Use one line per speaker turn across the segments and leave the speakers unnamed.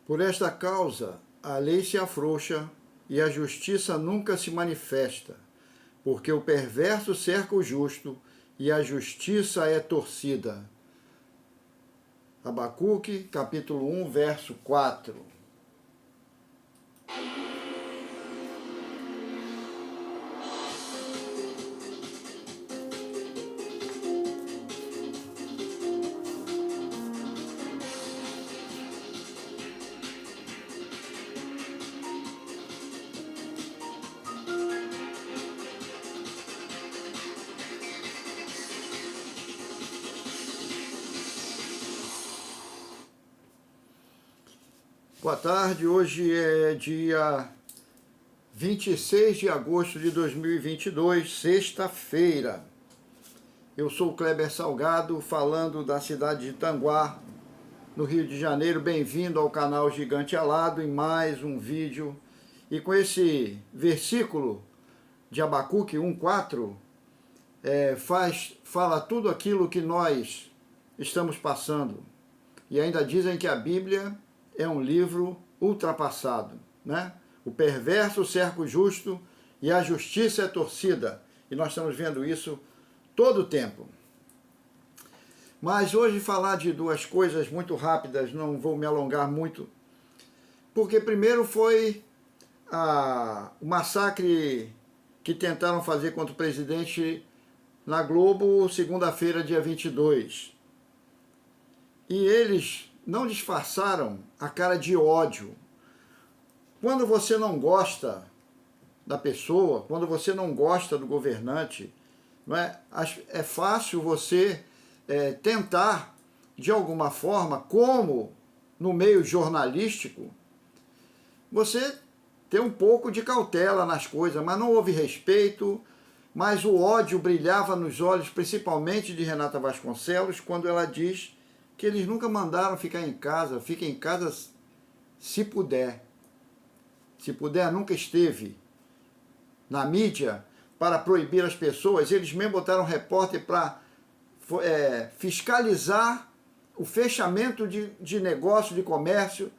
Por esta causa, a lei se afrouxa e a justiça nunca se manifesta, porque o perverso cerca o justo e a justiça é torcida. Abacuque, capítulo 1, verso 4. Boa tarde, hoje é dia 26 de agosto de 2022, sexta-feira. Eu sou o Kleber Salgado, falando da cidade de Tanguá, no Rio de Janeiro. Bem-vindo ao canal Gigante Alado em mais um vídeo. E com esse versículo de Abacuque 1,4, fala tudo aquilo que nós estamos passando. E ainda dizem que a Bíblia é um livro ultrapassado, né? O perverso cerca o justo e a justiça é torcida. E nós estamos vendo isso todo o tempo. Mas hoje falar de duas coisas muito rápidas, não vou me alongar muito, porque primeiro foi o massacre que tentaram fazer contra o presidente na Globo, segunda-feira, dia 22. E eles não disfarçaram a cara de ódio. Quando você não gosta da pessoa, quando você não gosta do governante, não é fácil você tentar, de alguma forma, como no meio jornalístico, você ter um pouco de cautela nas coisas, mas não houve respeito, mas o ódio brilhava nos olhos, principalmente de Renata Vasconcelos, quando ela diz que eles nunca mandaram ficar em casa, fica em casa se puder. Se puder, nunca esteve na mídia para proibir as pessoas. Eles mesmo botaram um repórter para fiscalizar o fechamento de negócio, de comércio,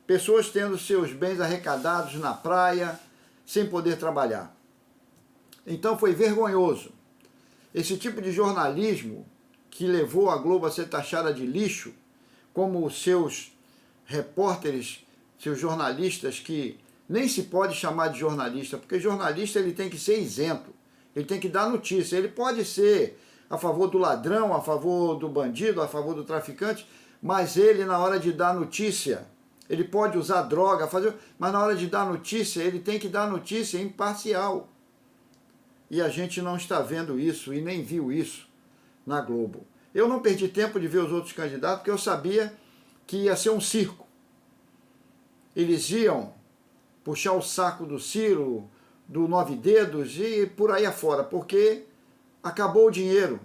pessoas tendo seus bens arrecadados na praia, sem poder trabalhar. Então foi vergonhoso. Esse tipo de jornalismo que levou a Globo a ser taxada de lixo, como os seus repórteres, seus jornalistas, que nem se pode chamar de jornalista, porque jornalista ele tem que ser isento, ele tem que dar notícia, ele pode ser a favor do ladrão, a favor do bandido, a favor do traficante, mas ele na hora de dar notícia, ele pode usar droga, mas na hora de dar notícia, ele tem que dar notícia imparcial. E a gente não está vendo isso e nem viu isso na Globo. Eu não perdi tempo de ver os outros candidatos, porque eu sabia que ia ser um circo. Eles iam puxar o saco do Ciro, do Nove Dedos e por aí afora, porque acabou o dinheiro.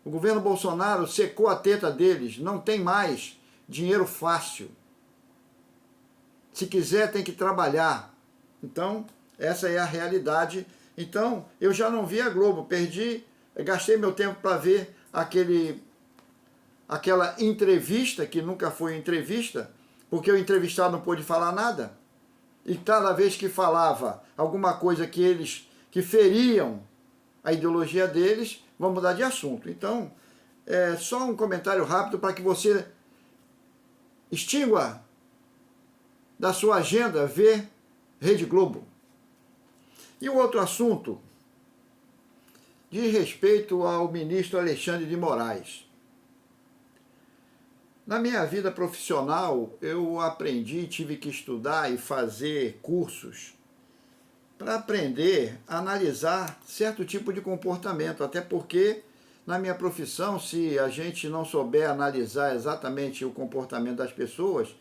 O governo Bolsonaro secou a teta deles, não tem mais dinheiro fácil. Se quiser, tem que trabalhar. Então, essa é a realidade. Então, eu já não vi a Globo, gastei meu tempo para ver aquela entrevista, que nunca foi entrevista, porque o entrevistado não pôde falar nada. E cada vez que falava alguma coisa que feriam a ideologia deles, vão mudar de assunto. Então, só um comentário rápido para que você extingua da sua agenda ver Rede Globo. E o outro assunto diz respeito ao ministro Alexandre de Moraes. Na minha vida profissional, eu aprendi, tive que estudar e fazer cursos para aprender a analisar certo tipo de comportamento, até porque na minha profissão, se a gente não souber analisar exatamente o comportamento das pessoas,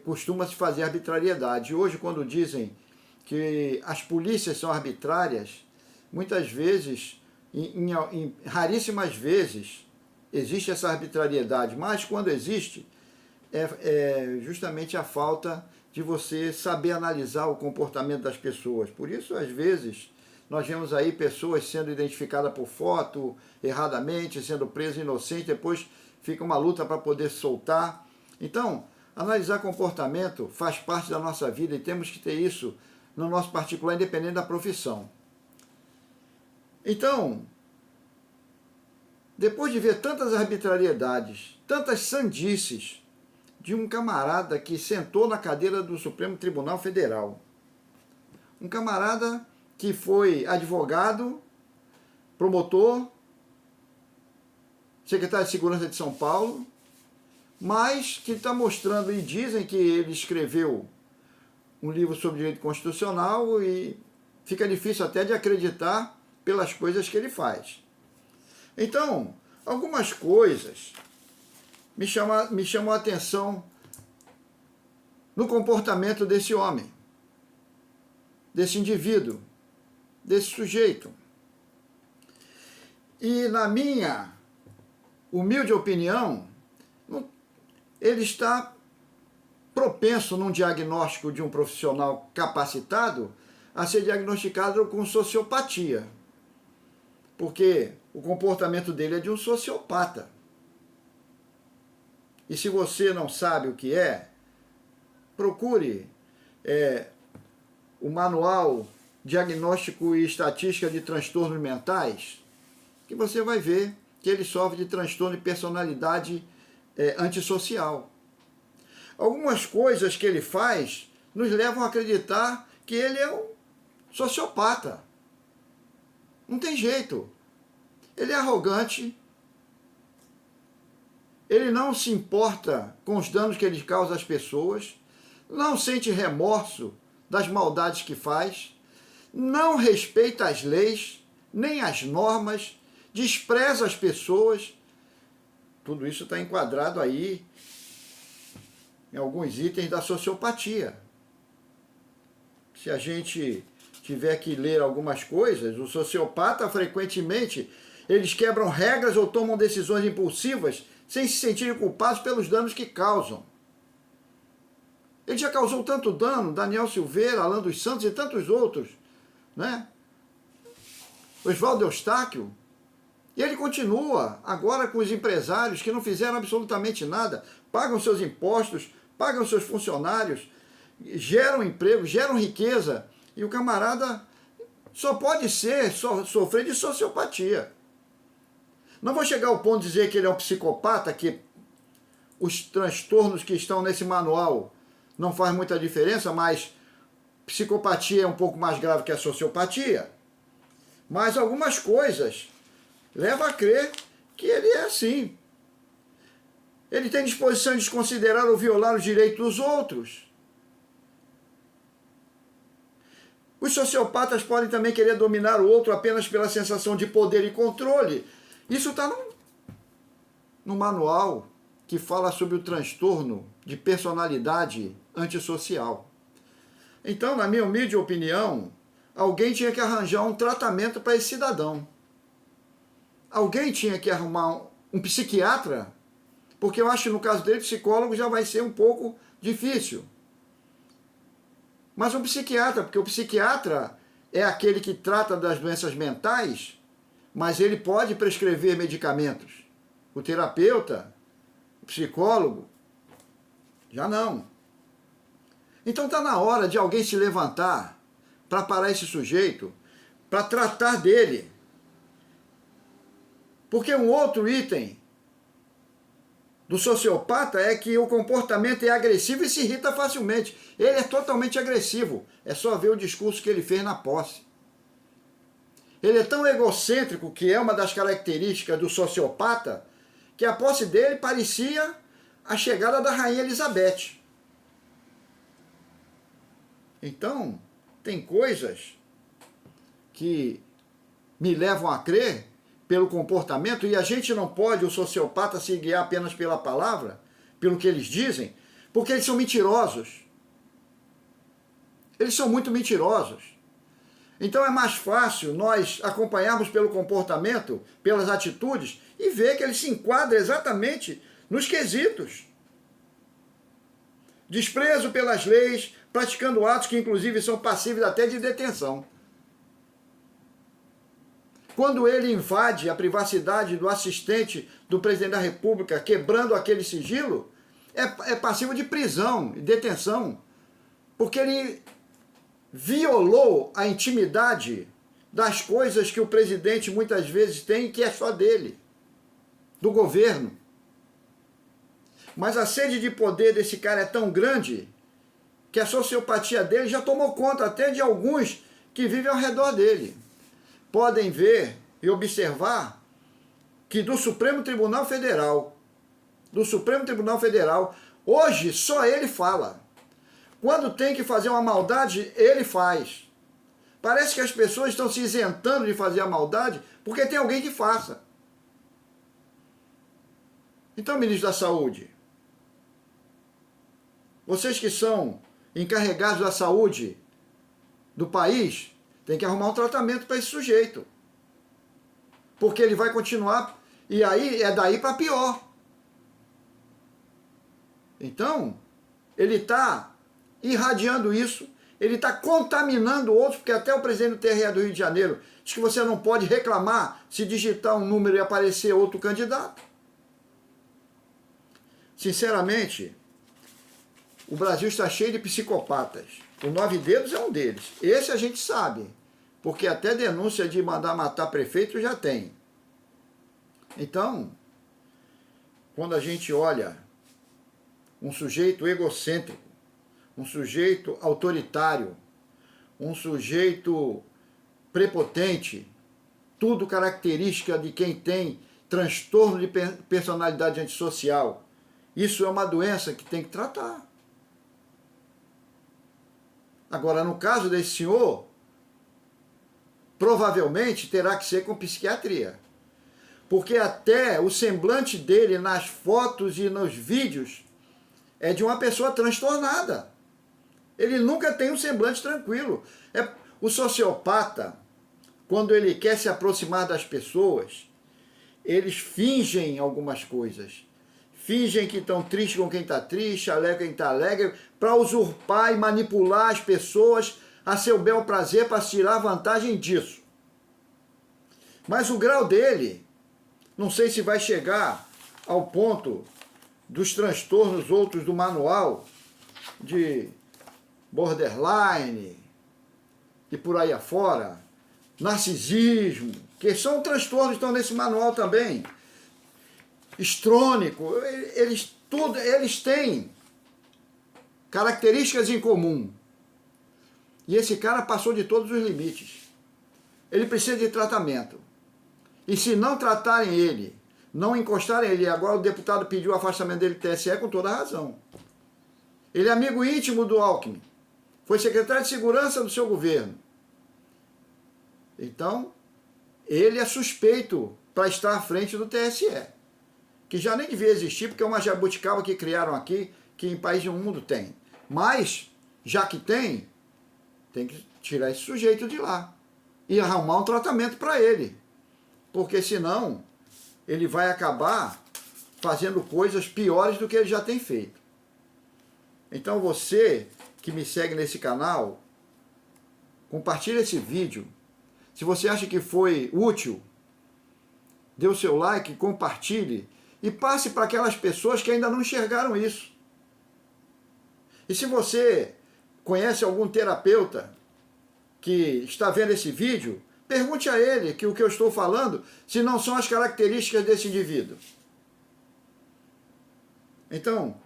costuma-se fazer arbitrariedade. Hoje, quando dizem que as polícias são arbitrárias, muitas vezes, em raríssimas vezes, existe essa arbitrariedade, mas quando existe, é justamente a falta de você saber analisar o comportamento das pessoas. Por isso, às vezes, nós vemos aí pessoas sendo identificadas por foto, erradamente, sendo presas inocentes, depois fica uma luta para poder soltar. Então, Analisar comportamento faz parte da nossa vida e temos que ter isso no nosso particular, independente da profissão. Então, depois de ver tantas arbitrariedades, tantas sandices de um camarada que sentou na cadeira do Supremo Tribunal Federal, um camarada que foi advogado, promotor, secretário de Segurança de São Paulo, mas que está mostrando, e dizem que ele escreveu um livro sobre direito constitucional e fica difícil até de acreditar pelas coisas que ele faz. Então, algumas coisas me chamam a atenção no comportamento desse homem, desse indivíduo, desse sujeito. E na minha humilde opinião, ele está propenso num diagnóstico de um profissional capacitado a ser diagnosticado com sociopatia, porque o comportamento dele é de um sociopata. E se você não sabe o que é, procure o Manual Diagnóstico e Estatística de Transtornos Mentais, que você vai ver que ele sofre de transtorno de personalidade antissocial. Algumas coisas que ele faz nos levam a acreditar que ele é um sociopata. Não tem jeito. Ele é arrogante, ele não se importa com os danos que ele causa às pessoas, não sente remorso das maldades que faz, não respeita as leis, nem as normas, despreza as pessoas. Tudo isso está enquadrado aí em alguns itens da sociopatia. Se a gente tiver que ler algumas coisas, o sociopata, frequentemente, eles quebram regras ou tomam decisões impulsivas sem se sentirem culpados pelos danos que causam. Ele já causou tanto dano, Daniel Silveira, Alan dos Santos e tantos outros, né? Oswaldo Eustáquio. E ele continua agora com os empresários que não fizeram absolutamente nada, pagam seus impostos, pagam seus funcionários, geram emprego, geram riqueza, e o camarada só pode sofrer de sociopatia. Não vou chegar ao ponto de dizer que ele é um psicopata, que os transtornos que estão nesse manual não faz muita diferença, mas psicopatia é um pouco mais grave que a sociopatia. Mas algumas coisas levam a crer que ele é assim. Ele tem disposição de desconsiderar ou violar os direitos dos outros. Os sociopatas podem também querer dominar o outro apenas pela sensação de poder e controle. Isso está no manual que fala sobre o transtorno de personalidade antissocial. Então, na minha humilde opinião, alguém tinha que arranjar um tratamento para esse cidadão. Alguém tinha que arrumar um psiquiatra, porque eu acho que no caso dele, psicólogo já vai ser um pouco difícil. Mas um psiquiatra, porque o psiquiatra é aquele que trata das doenças mentais, mas ele pode prescrever medicamentos. O terapeuta, o psicólogo, já não. Então está na hora de alguém se levantar para parar esse sujeito, para tratar dele. Porque um outro item do sociopata é que o comportamento é agressivo e se irrita facilmente. Ele é totalmente agressivo. É só ver o discurso que ele fez na posse. Ele é tão egocêntrico, que é uma das características do sociopata, que a posse dele parecia a chegada da Rainha Elizabeth. Então, tem coisas que me levam a crer pelo comportamento, e a gente não pode, o sociopata, se guiar apenas pela palavra, pelo que eles dizem, porque eles são mentirosos. Eles são muito mentirosos. Então é mais fácil nós acompanharmos pelo comportamento, pelas atitudes, e ver que ele se enquadra exatamente nos quesitos. Desprezo pelas leis, praticando atos que inclusive são passíveis até de detenção. Quando ele invade a privacidade do assistente do presidente da República, quebrando aquele sigilo, é passivo de prisão e detenção, porque ele violou a intimidade das coisas que o presidente muitas vezes tem, que é só dele, do governo. Mas a sede de poder desse cara é tão grande que a sociopatia dele já tomou conta até de alguns que vivem ao redor dele. Podem ver e observar que do Supremo Tribunal Federal, hoje só ele fala. Quando tem que fazer uma maldade, ele faz. Parece que as pessoas estão se isentando de fazer a maldade porque tem alguém que faça. Então, ministro da Saúde, vocês que são encarregados da saúde do país, tem que arrumar um tratamento para esse sujeito. Porque ele vai continuar, e aí é daí para pior. Então, ele está irradiando isso, ele está contaminando outros, porque até o presidente do TRE do Rio de Janeiro diz que você não pode reclamar se digitar um número e aparecer outro candidato. Sinceramente, o Brasil está cheio de psicopatas. O 9 Dedos é um deles. Esse a gente sabe, porque até denúncia de mandar matar prefeito já tem. Então, quando a gente olha um sujeito egocêntrico, um sujeito autoritário, um sujeito prepotente, tudo característica de quem tem transtorno de personalidade antissocial, isso é uma doença que tem que tratar. Agora, no caso desse senhor, provavelmente terá que ser com psiquiatria. Porque até o semblante dele nas fotos e nos vídeos é de uma pessoa transtornada. Ele nunca tem um semblante tranquilo. O sociopata, quando ele quer se aproximar das pessoas, eles fingem algumas coisas. Fingem que estão tristes com quem está triste, alegre com quem está alegre, para usurpar e manipular as pessoas a seu bel prazer, para tirar vantagem disso. Mas o grau dele, não sei se vai chegar ao ponto dos transtornos outros do manual, de borderline e por aí afora, narcisismo, que são transtornos que estão nesse manual também, histrônico, eles têm características em comum. E esse cara passou de todos os limites. Ele precisa de tratamento. E se não tratarem ele, não encostarem ele, agora o deputado pediu o afastamento dele do TSE com toda a razão. Ele é amigo íntimo do Alckmin. Foi secretário de segurança do seu governo. Então, ele é suspeito para estar à frente do TSE. Que já nem devia existir, porque é uma jabuticaba que criaram aqui, que em país do mundo tem. Mas, já que tem que tirar esse sujeito de lá. E arrumar um tratamento para ele. Porque senão, ele vai acabar fazendo coisas piores do que ele já tem feito. Então você que me segue nesse canal, compartilhe esse vídeo. Se você acha que foi útil, dê o seu like, compartilhe e passe para aquelas pessoas que ainda não enxergaram isso. E se você conhece algum terapeuta que está vendo esse vídeo, pergunte a ele que o que eu estou falando, se não são as características desse indivíduo. Então,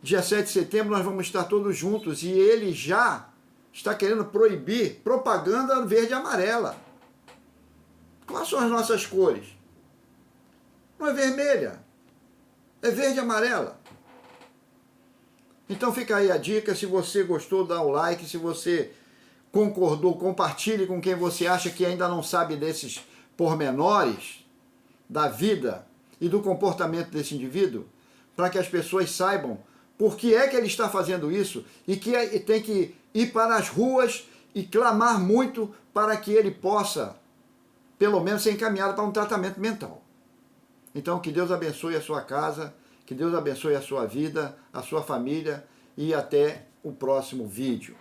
dia 7 de setembro nós vamos estar todos juntos e ele já está querendo proibir propaganda verde e amarela. Quais são as nossas cores? Não é vermelha, é verde e amarela. Então fica aí a dica, se você gostou, dá um like, se você concordou, compartilhe com quem você acha que ainda não sabe desses pormenores da vida e do comportamento desse indivíduo, para que as pessoas saibam por que é que ele está fazendo isso e que tem que ir para as ruas e clamar muito para que ele possa, pelo menos, ser encaminhado para um tratamento mental. Então, que Deus abençoe a sua casa, que Deus abençoe a sua vida, a sua família e até o próximo vídeo.